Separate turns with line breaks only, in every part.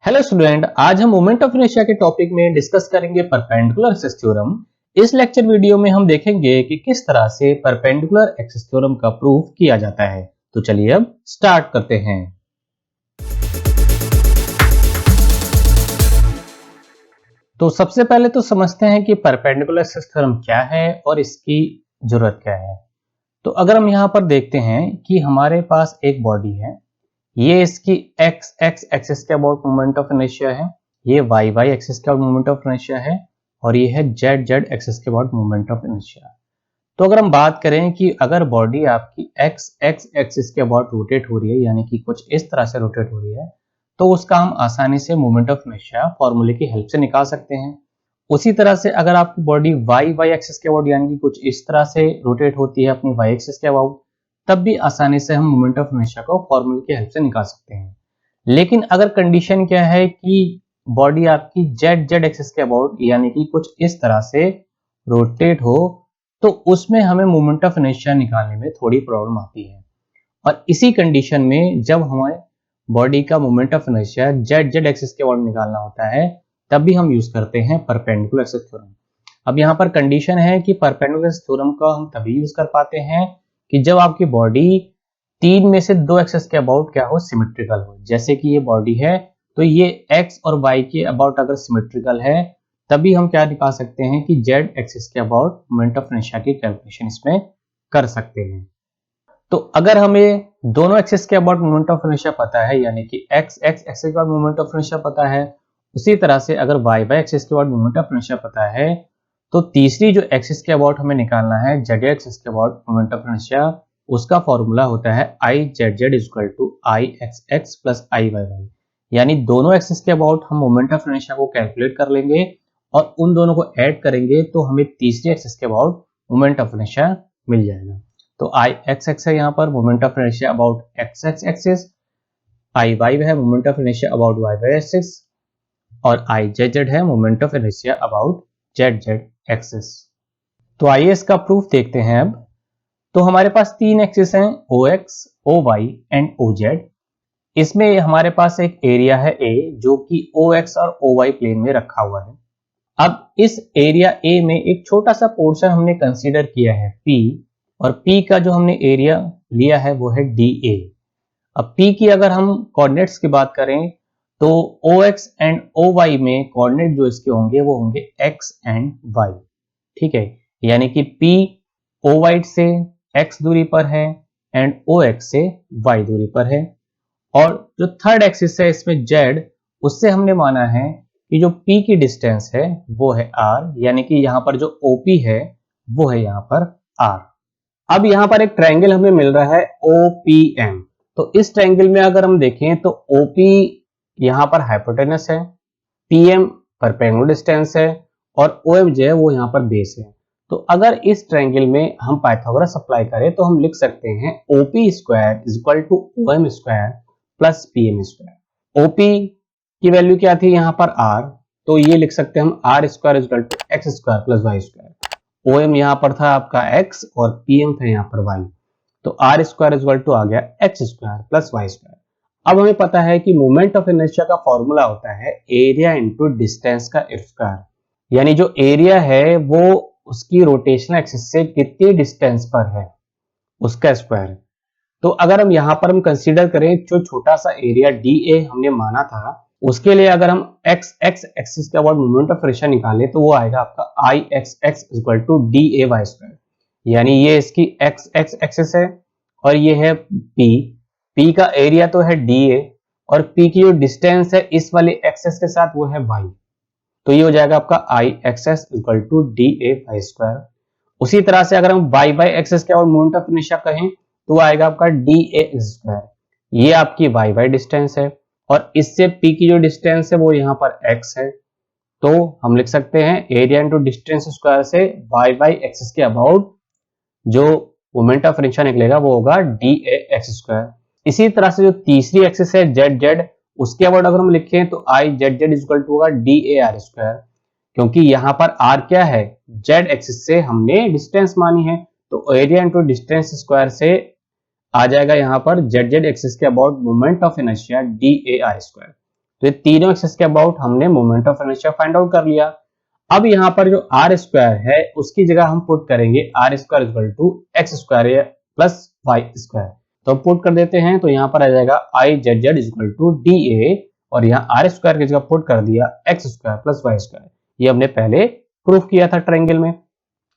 Hello student, आज हम moment of inertia के टॉपिक में डिस्कस करेंगे परपेंडिकुलर एक्सिस थ्योरम। इस लेक्चर वीडियो में हम देखेंगे कि किस तरह से परपेंडिकुलर एक्सिस थ्योरम का प्रूफ किया जाता है। तो चलिए अब स्टार्ट करते हैं। तो सबसे पहले तो समझते हैं कि परपेंडिकुलर एक्सिस थ्योरम क्या है और इसकी जरूरत क्या है। तो अगर हम यहाँ पर देखते हैं कि हमारे पास एक बॉडी है, ये इसकी एक्स एक्स एक्सिस के अबाउट मोमेंट ऑफ इनर्शिया है, ये वाई वाई एक्सिस के अबाउट मोमेंट ऑफ इनर्शिया है और ये है जेड जेड एक्सिस के अबाउट मोमेंट ऑफ इनर्शिया। तो अगर हम बात करें कि अगर बॉडी आपकी एक्स एक्स एक्सिस के अबाउट रोटेट हो रही है, यानी कि कुछ इस तरह से रोटेट हो रही है, तो उसका हम आसानी से मोमेंट ऑफ इनर्शिया फॉर्मूले की हेल्प से निकाल सकते हैं। उसी तरह से अगर आपकी बॉडी वाई वाई एक्सिस के अबाउट यानी कि कुछ इस तरह से रोटेट होती है अपनी वाई एक्सिस के अबाउट, तब भी आसानी से हम मोमेंट ऑफ इनर्शिया को फॉर्मूले की हेल्प से निकाल सकते हैं। लेकिन अगर कंडीशन क्या है कि बॉडी आपकी जेड जेड एक्सिस के अबाउट यानी कि कुछ इस तरह से रोटेट हो, तो उसमें हमें मोमेंट ऑफ इनर्शिया निकालने में थोड़ी प्रॉब्लम आती है। और इसी कंडीशन में जब हमें बॉडी का moment of inertia Z Z axis के अबाउट निकालना होता है, तब भी हम यूज करते हैं परपेंडिकुलर एक्सिस थ्योरम। अब यहाँ पर कंडीशन है कि परपेंडिकुलर एक्सिस थ्योरम का हम तभी यूज कर पाते हैं कि जब आपकी बॉडी तीन में से दो एक्सिस के अबाउट क्या हो, सिमेट्रिकल हो। जैसे कि ये बॉडी है, तो ये एक्स और वाई के अबाउट अगर सिमेट्रिकल है, तभी हम क्या निकाल सकते हैं कि जेड एक्सिस के अबाउट मोमेंट ऑफ इनर्शिया की कैलकुलेशन इसमें कर सकते हैं। तो अगर हमें दोनों एक्सिस के अबाउट मोमेंट ऑफ इनर्शिया पता है, यानी कि एक्स एक्स एक्सिस के अबाउट मोमेंट ऑफ इनर्शिया पता है, उसी तरह से अगर वाई वाई एक्सिस के अबाउट मोमेंट ऑफ इनर्शिया पता है, तो तीसरी जो एक्सिस के अबाउट हमें निकालना है जेड एक्सिस के अबाउट मोमेंट ऑफ इनर्शिया, उसका फॉर्मूला होता है I Z Z equal to I X X plus I Y Y. यानी दोनों एक्सिस के अबाउट हम मोमेंट ऑफ इनर्शिया को कैलकुलेट कर लेंगे और उन दोनों को ऐड करेंगे तो हमें तीसरी एक्सिस के अबाउट मोमेंट ऑफ इनर्शिया मिल जाएगा। तो आई एक्स एक्स है यहाँ पर moment of inertia about X X axis, I Y है moment of inertia about Y Y axis, और आई जेड जेड है moment of inertia about Z Z axis. तो आइए इसका प्रूफ देखते हैं अब। तो हमारे पास तीन एक्सिस हैं, O X O Y and O Z. इसमें हमारे पास एक एरिया है ए, जो कि ओ एक्स और ओ वाई प्लेन में रखा हुआ है। अब इस एरिया ए में एक छोटा सा पोर्शन हमने कंसीडर किया है पी, और पी का जो हमने एरिया लिया है वो है डी ए। अब पी की अगर हम कोऑर्डिनेट्स की बात करें, तो ओ एक्स एंड ओ वाई में कोऑर्डिनेट जो इसके होंगे वो होंगे एक्स एंड वाई। ठीक है, यानी कि पी ओ वाई से एक्स दूरी पर है एंड ओ एक्स से वाई दूरी पर है। और जो थर्ड एक्सिस है इसमें जेड, उससे हमने माना है कि जो पी की डिस्टेंस है वो है आर, यानी कि यहाँ पर जो ओपी है वो है यहाँ पर आर। अब यहाँ पर एक ट्रायंगल हमें मिल रहा है ओपीएम। तो इस ट्रायंगल में अगर हम देखें तो ओपी यहाँ पर हाइपोटेनस है, पीएम परपेंडिकुलर डिस्टेंस है और ओएम जो है वो यहाँ पर बेस है। तो अगर इस ट्रायंगल में हम पाइथागोरस अप्लाई करें तो हम लिख सकते हैं OP square is equal to OM square plus PM square. OP की वैल्यू क्या थी यहाँ पर आर, तो ये लिख सकते हैं हम R square is equal to X square plus Y square. OM यहाँ पर था आपका एक्स और पीएम था यहाँ पर वाई, तो R square is equal to आ गया X square plus Y square. अब हमें पता है कि मोमेंट ऑफ इनर्शिया का फॉर्मूला होता है एरिया इनटू डिस्टेंस का स्क्वायर, यानी जो एरिया है वो उसकी रोटेशनल एक्सिस से कितनी डिस्टेंस पर है उसका स्क्वायर। तो अगर हम यहाँ पर हम कंसीडर करें जो छोटा सा एरिया डी ए हमने माना था, उसके लिए अगर हम एक्स एक्स एक्सिस के अबाउट मोमेंट ऑफ इनर्शिया निकाले तो वो आएगा आपका I X X equal to D A Y square. यानी ये इसकी एक्स एक्स एक्सिस है और ये है पी, पी का एरिया तो है डी ए और पी की जो डिस्टेंस है इस वाले एक्सेस के साथ वो है वाई। तो ये हो जाएगा आपका I X X equal to D A Y square. उसी तरह से अगर हम वाई वाई एक्सिस के अबाउट मोमेंट ऑफ इनर्शिया कहें तो वो आएगा आपका डी ए स्क्वायर। ये आपकी वाई वाई डिस्टेंस है और इससे पी की जो डिस्टेंस है वो यहाँ पर एक्स है, तो हम लिख सकते हैं एरिया इंटू डिस्टेंस स्क्वायर से वाई वाई एक्सिस के अबाउट जो मोमेंट ऑफ इनर्शिया निकलेगा वो होगा डी ए एक्स स्क्वायर। इसी तरह से जो तीसरी एक्सिस है जेड जेड, उसके अबाउट अगर हम लिखें तो I Z Z equal to होगा डी ए आर स्क्वायर, क्योंकि यहाँ पर आर क्या है, जेड एक्सिस से हमने डिस्टेंस मानी है, तो एरिया इंटू डिस्टेंस स्क्वायर से आ जाएगा यहाँ पर जेड जेड एक्सिस के about moment of inertia D A R square. तो ये तीनों एक्सिस के अबाउट हमने moment of inertia find out कर लिया। अब यहाँ पर जो आर स्क्वायर है उसकी जगह हम पुट करेंगे R square equal to X square plus Y square. तो पुट कर देते हैं, तो यहाँ पर आ जाएगा I Z Z equal to D A, और यहाँ आर स्क्वायर की जगह पुट कर दिया X square plus Y square. ये हमने पहले प्रूफ किया था ट्रायंगल में।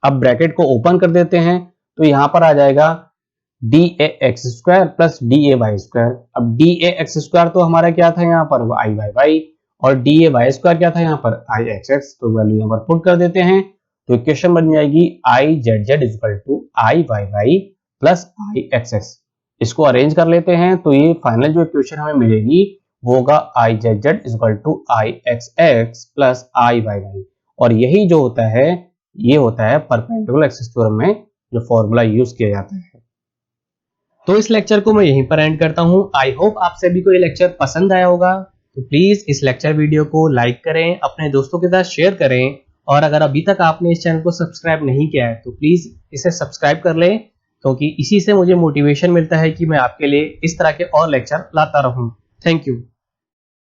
अब ब्रैकेट को ओपन कर देते हैं, तो यहाँ पर आ जाएगा D A X square plus D A Y square. अब डी ए एक्स स्क्वायर तो हमारा क्या था यहाँ पर आई वाई वाई, और डी ए वाई स्क्वायर क्या था यहाँ पर आई एक्स एक्स। तो वैल्यू यहाँ पर पुट कर देते हैं, तो इक्वेशन बन जाएगी I Z Z equal to I Y Y plus I X X. इसको अरेंज कर लेते हैं, तो ये फाइनल जो इक्वेशन हमें मिलेगी वो होगा I Z Z equal to I X X plus I Y Y. और यही जो होता है ये होता है परपेंडिकुलर एक्सिस थ्योरम में जो फॉर्मूला यूज किया जाता है। तो इस लेक्चर को मैं यहीं पर एंड करता हूं। आई होप आप सभी को ये लेक्चर पसंद आया होगा। तो प्लीज इस लेक्चर वीडियो को लाइक करें, अपने दोस्तों के साथ शेयर करें, और अगर अभी तक आपने इस चैनल को सब्सक्राइब नहीं किया है तो प्लीज इसे सब्सक्राइब कर लें, क्योंकि इसी से मुझे मोटिवेशन मिलता है कि मैं आपके लिए इस तरह के और लेक्चर लाता रहूं। Thank you.